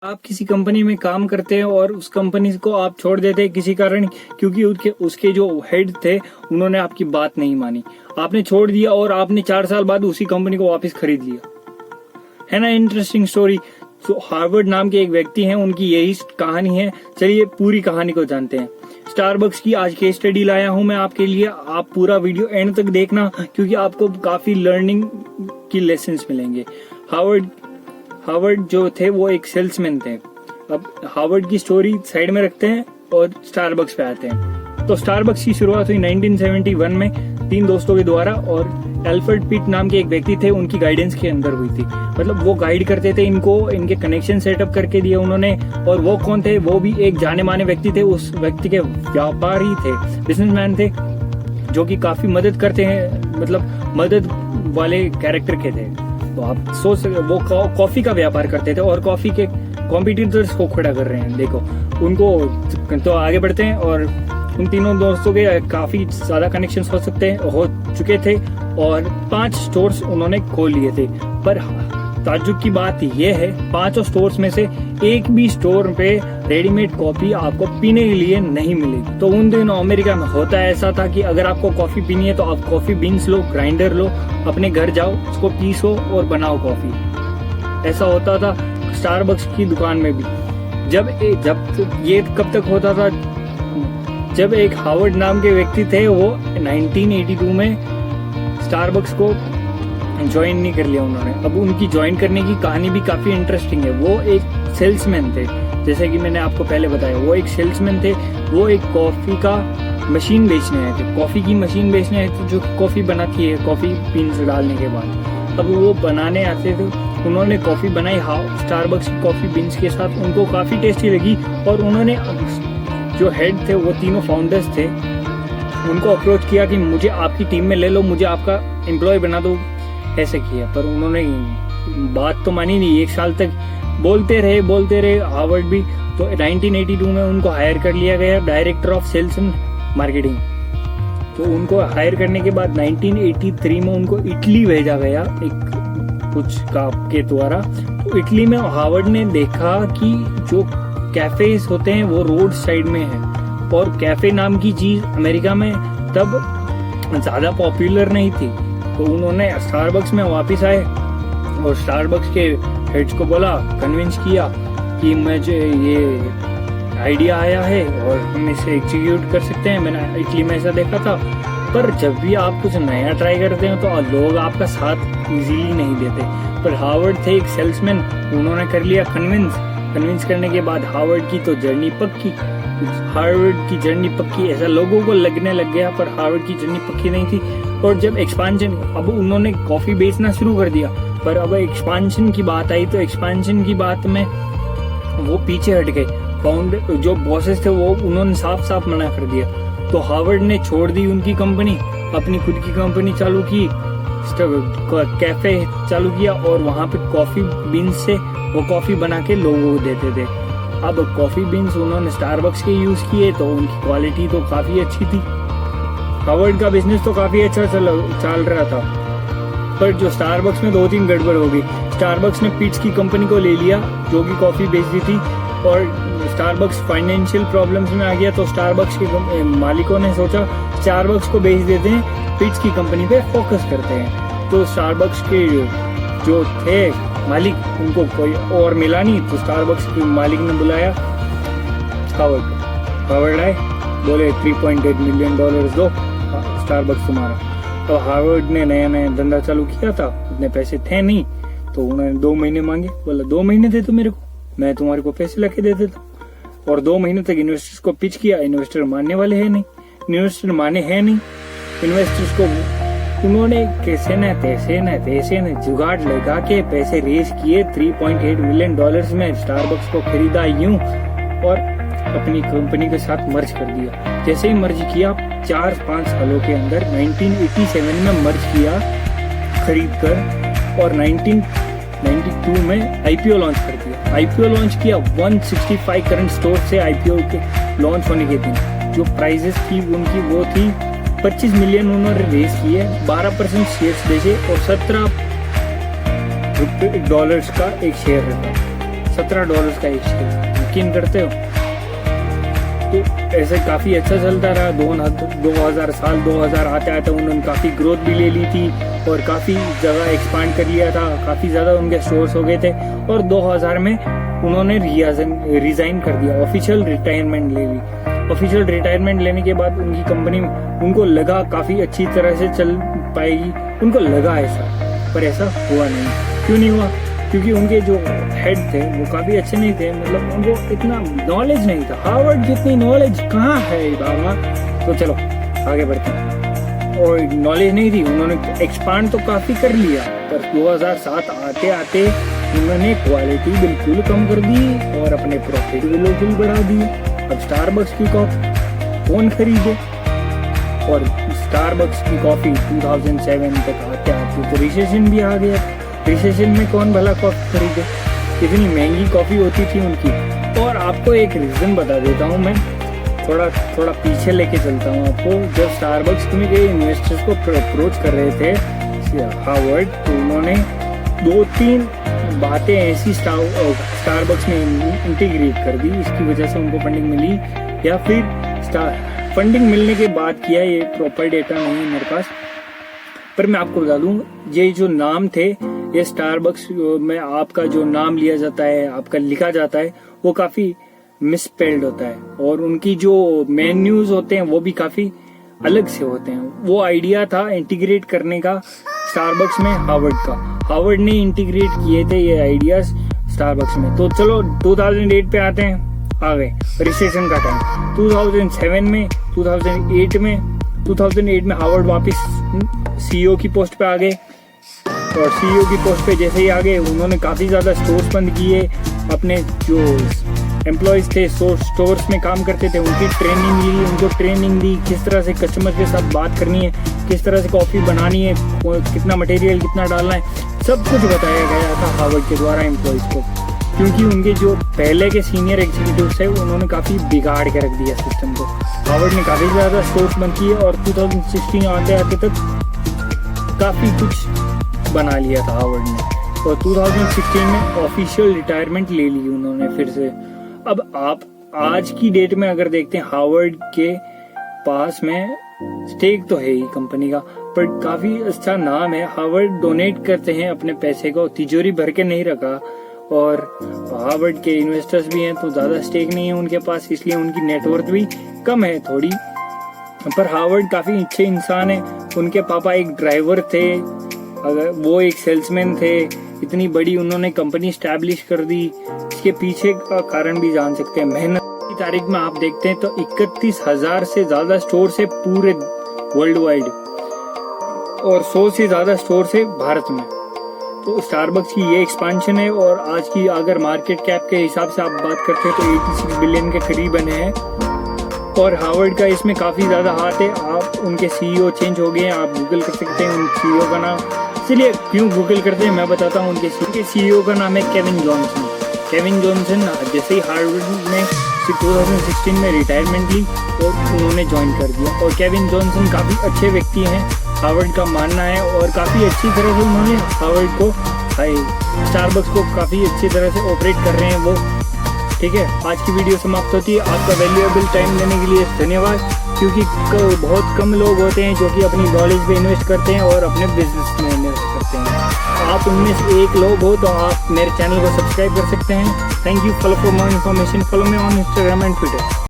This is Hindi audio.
आप किसी कंपनी में काम करते हैं और उस कंपनी को आप छोड़ देते हैं किसी कारण, क्योंकि उसके जो हेड थे उन्होंने आपकी बात नहीं मानी, आपने छोड़ दिया और आपने 4 साल बाद उसी कंपनी को वापस खरीद लिया। है ना इंटरेस्टिंग स्टोरी। तो हार्वर्ड नाम के एक व्यक्ति हैं, उनकी यही कहानी है। चलिए पूरी कहानी को जानते हैं। स्टारबक्स की आज केस स्टडी लाया हूं मैं आपके लिए। आप पूरा वीडियो एंड तक देखना, क्योंकि आपको काफी लर्निंग की लेसन्स मिलेंगे। हार्वर्ड जो थे वो एक सेल्समैन थे। अब हार्वर्ड की स्टोरी साइड में रखते हैं और स्टारबक्स पे आते हैं। तो स्टारबक्स की शुरुआत हुई 1971 में 3 दोस्तों के द्वारा, और एल्फ्रेड पिट नाम के एक व्यक्ति थे, उनकी गाइडेंस के अंदर हुई थी। मतलब वो गाइड करते थे इनको, इनके कनेक्शन सेटअप करके दिए उन्होंने। और वो कौन थे? वो भी एक जाने माने व्यक्ति थे। उस व्यक्ति के व्यापारी थे, बिजनेसमैन थे, जो कि काफी मदद करते हैं, मतलब मदद वाले कैरेक्टर के थे। तो आप सोच सकते, वो कॉफी का व्यापार करते थे और कॉफी के कॉम्पिटिटर्स को खड़ा कर रहे हैं। देखो उनको। तो आगे बढ़ते हैं। और उन तीनों दोस्तों के काफी ज्यादा कनेक्शन हो चुके थे और 5 स्टोर्स उन्होंने खोल लिए थे। पर ताज्जुब की बात यह है, 5 स्टोर्स में से एक भी स्टोर पे रेडीमेड कॉफी आपको पीने के लिए नहीं मिलेगी। तो उन दिनों अमेरिका में होता ऐसा था कि अगर आपको कॉफी पीनी है तो आप कॉफी बीन्स लो, ग्राइंडर लो, अपने घर जाओ, उसको पीसो और बनाओ कॉफी। ऐसा होता था स्टारबक्स की दुकान में भी। जब ये कब तक होता था? जब एक हार्वर्ड नाम के व्यक्ति थे, वो 1982 में स्टारबक्स को ज्वाइन नहीं कर लिया उन्होंने। अब उनकी ज्वाइन करने की कहानी भी काफी इंटरेस्टिंग है। वो एक सेल्समैन थे, जैसे कि मैंने आपको पहले बताया। वो एक सेल्समैन थे। वो एक कॉफी का मशीन बेचने आए थे, कॉफी की मशीन बेचने आए थे, जो कॉफी बनाती है कॉफी बीन्स डालने के बाद। अब वो बनाने आते थे, उन्होंने कॉफी बनाई स्टारबक्स की कॉफी बीन्स के साथ। उनको काफी टेस्टी लगी और उन्होंने जो हेड थे, वो तीनों फाउंडर्स थे, उनको अप्रोच किया कि मुझे आपकी टीम में ले लो, मुझे आपका एम्प्लॉय बना दो। ऐसे किया, पर उन्होंने बात तो मानी नहीं। 1 साल तक बोलते रहे हार्वर्ड भी। तो 1982 में उनको हायर कर लिया गया director of sales and marketing. तो उनको हायर करने के बाद 1983 में उनको इटली भेजा गया एक कुछ के द्वारा। तो इटली में हार्वर्ड ने देखा कि जो कैफेज होते हैं वो रोड साइड में है, और कैफे नाम की चीज अमेरिका में तब ज्यादा पॉपुलर नहीं थी। तो उन्होंने स्टारबक्स में वापस आए और स्टारबक्स के हेड्स को बोला, कन्विंस किया कि मुझे ये आइडिया आया है और हम इसे एग्जीक्यूट कर सकते हैं। मैंने इटली में ऐसा देखा था। पर जब भी आप कुछ नया ट्राई करते हो तो लोग आपका साथ इजीली नहीं देते। पर हार्वर्ड थे एक सेल्समैन, उन्होंने कर लिया कन्विंस करने के बाद हार्वर्ड की तो जर्नी पक्की। हार्वर्ड की जर्नी पक्की ऐसा लोगों को लगने लग गया, पर हार्वर्ड की जर्नी पक्की नहीं थी। और जब एक्सपांशन, अब उन्होंने कॉफी बेचना शुरू कर दिया, पर अब एक्सपांशन की बात आई तो एक्सपांशन की बात में वो पीछे हट गए। जो बॉसेस थे वो उन्होंने साफ मना कर दिया। तो हार्वर्ड ने छोड़ दी उनकी कंपनी, अपनी खुद की कंपनी चालू की, कैफे चालू किया, और वहां पे कॉफी बीन्स से वो कॉफी बना के लोगों को देते थे। अब कॉफी बीन्स उन्होंने स्टारबक्स के यूज किए, तो उनकी क्वालिटी तो काफी अच्छी थी। हार्वर्ड का बिजनेस तो काफी अच्छा चल रहा था। पर जो स्टारबक्स में 2-3 गड़बड़ हो गई। स्टारबक्स ने पिट्स की कंपनी को ले लिया, जो कि कॉफी बेचती थी, और स्टारबक्स फाइनेंशियल प्रॉब्लम्स में आ गया। तो स्टारबक्स के मालिकों ने सोचा स्टारबक्स को बेच देते हैं, पिट्स की कंपनी पे फोकस करते हैं। तो स्टारबक्स के जो थे मालिक, उनको कोई और मिला नहीं, तो स्टारबक्स के मालिक ने बुलाया हार्वर्ड आए, बोले $3.8 मिलियन दो, स्टारबक्स तुम्हारा। तो हार्वर्ड ने नया धंधा चालू किया था, उतने पैसे थे नहीं, तो उन्होंने 2 महीने मांगे। बोला 2 महीने दे तो मेरे को, मैं तुम्हारे को पैसे लाके दे देता। और 2 महीने तक इन्वेस्टर्स को पिच किया, इन्वेस्टर मानने वाले है नहीं, इन्वेस्टर्स को उन्होंने कैसे न तैसे जुगाड़ लगा के पैसे रेज किए। $3.8 मिलियन में स्टारबक्स को खरीदा यूं, और अपनी कंपनी के साथ मर्ज कर दिया। जैसे ही मर्ज किया, 4-5 सालों के अंदर 1987 में मर्ज किया खरीद कर, और 1992 में आईपीओ लॉन्च कर दिया। आईपीओ लॉन्च किया 165 करंट स्टोर से। आईपीओ के लॉन्च होने के दिन जो प्राइजेस थी उनकी वो थी 25 मिलियन उन्होंने रेज किए, 12% शेयर्स बेचे और $17 का एक शेयर रहता। $17 का एक शेयर, यकीन करते हो? तो ऐसे काफ़ी अच्छा चलता रहा। 2000 आते आते उन्होंने काफ़ी ग्रोथ भी ले ली थी और काफ़ी जगह एक्सपांड कर लिया था, काफ़ी ज़्यादा उनके स्टोर्स हो गए थे। और 2000 में उन्होंने रिजाइन कर दिया, ऑफिशियल रिटायरमेंट ले ली। ऑफिशियल रिटायरमेंट लेने के बाद उनकी कंपनी, उनको लगा काफ़ी अच्छी तरह से चल पाएगी, उनको लगा ऐसा, पर ऐसा हुआ नहीं। क्यों नहीं हुआ? क्योंकि उनके जो हेड थे वो काफ़ी अच्छे नहीं थे, मतलब उनको इतना नॉलेज नहीं था। हार्वर्ड जितनी नॉलेज कहाँ है बाबा। तो चलो आगे बढ़ते हैं। और नॉलेज नहीं थी, उन्होंने एक्सपांड तो काफ़ी कर लिया, पर 2007 आते आते उन्होंने क्वालिटी बिल्कुल कम कर दी और अपने प्रॉफिट बिल्कुल बढ़ा दिए। अब स्टारबक्स की कॉफी कौन खरीदे? और स्टारबक्स की कॉफी 2007 तक आते आते तो रिसेशन भी आ गया। रिसेशन में कौन भला कॉफी खरीदे? इतनी महंगी कॉफी होती थी उनकी। और आपको एक रीजन बता देता हूँ मैं, थोड़ा पीछे लेके चलता हूँ आपको। जब स्टारबक्स में के इन्वेस्टर्स को अप्रोच कर रहे थे हार्वर्ड, तो उन्होंने 2-3 बातें ऐसी स्टारबक्स में इंटीग्रेट कर दी, इसकी वजह से उनको फंडिंग मिली। या फिर फंडिंग मिलने के बाद किया, ये प्रॉपर डेटा नहीं है मेरे पास, पर मैं आपको बता दूं, ये जो नाम थे, ये स्टारबक्स में आपका जो नाम लिया जाता है, आपका लिखा जाता है, वो काफी मिसस्पेल्ड होता है। और उनकी जो मेन्यूज होते हैं वो भी काफी अलग से होते हैं। वो आइडिया था इंटीग्रेट करने का स्टारबक्स में हार्वर्ड का। हार्वर्ड ने इंटीग्रेट किए थे ये आइडियाज स्टारबक्स में। तो चलो 2008 पे आते हैं। आ गए रिसेशन का टाइम। 2008 में हार्वर्ड वापस सीईओ की पोस्ट पे आ गए। और सीईओ की पोस्ट पे जैसे ही आ गए, उन्होंने काफी ज्यादा स्टोर्स बंद किए। अपने जो एम्प्लॉयज थे, स्टोर्स में काम करते थे, उनकी ट्रेनिंग ली, उनको ट्रेनिंग दी किस तरह से कस्टमर के साथ बात करनी है, किस तरह से कॉफी बनानी है, कितना मटेरियल कितना डालना है, सब कुछ बताया गया था हार्वर्ड के द्वारा एम्प्लॉयज को। क्योंकि उनके जो पहले के सीनियर एग्जीक्यूटिव्स थे, उन्होंने काफी बिगाड़ के रख दिया सिस्टम को। हार्वर्ड ने काफी ज्यादा स्टोर्स बंद किए और 2016 आते आते तक काफी कुछ बना लिया था हार्वर्ड ने। और 2016 में ऑफिशियल रिटायरमेंट ले ली उन्होंने फिर से। अब आप आज की डेट में अगर देखते हैं, हार्वर्ड के पास में स्टेक तो है ही कंपनी का, पर काफी अच्छा नाम है। हार्वर्ड डोनेट करते हैं अपने पैसे को, तिजोरी भर के नहीं रखा। और हार्वर्ड के इन्वेस्टर्स भी हैं, तो ज्यादा स्टेक नहीं है उनके पास, इसलिए उनकी नेटवर्थ भी कम है थोड़ी। पर हार्वर्ड काफी अच्छे इंसान है। उनके पापा एक ड्राइवर थे, अगर वो एक सेल्समैन थे। इतनी बड़ी उन्होंने कंपनी स्टैब्लिश कर दी। इसके पीछे का कारण भी जान सकते हैं। मेहनत की तारीख में आप देखते हैं तो 31,000 से ज्यादा स्टोर है पूरे वर्ल्ड वाइड, और 100 से ज्यादा स्टोर है भारत में। तो स्टारबक्स की ये एक्सपेंशन है। और आज की अगर मार्केट कैप के हिसाब से आप बात करते हैं तो 86 बिलियन के करीब बने हैं। और हार्वर्ड का इसमें काफी ज्यादा हाथ है। आप उनके सीईओ चेंज हो गए हैं, आप गूगल कर सकते हैं उन सीईओ का नाम। चलिए क्यों गूगल करते हैं मैं बताता हूँ। उनके सीईओ का नाम है केविन जॉनसन। केविन जॉनसन जैसे ही हार्वर्ड में 2016 में रिटायरमेंट ली तो उन्होंने ज्वाइन कर दिया। और केविन जॉनसन काफी अच्छे व्यक्ति हैं, हार्वर्ड का मानना है। और काफी अच्छी तरह से उन्होंने हार्वर्ड को, स्टारबक्स को काफी अच्छी तरह से ऑपरेट कर रहे हैं वो। ठीक है, आज की वीडियो समाप्त होती है। आपका वैल्यूएबल टाइम देने के लिए धन्यवाद। क्योंकि बहुत कम लोग होते हैं जो कि अपनी नॉलेज पे इन्वेस्ट करते हैं और अपने बिजनेस में इन्वेस्ट करते हैं। आप उनमें से एक लोग हो तो आप मेरे चैनल को सब्सक्राइब कर सकते हैं। Thank you. Follow for more information, follow me on Instagram and Twitter.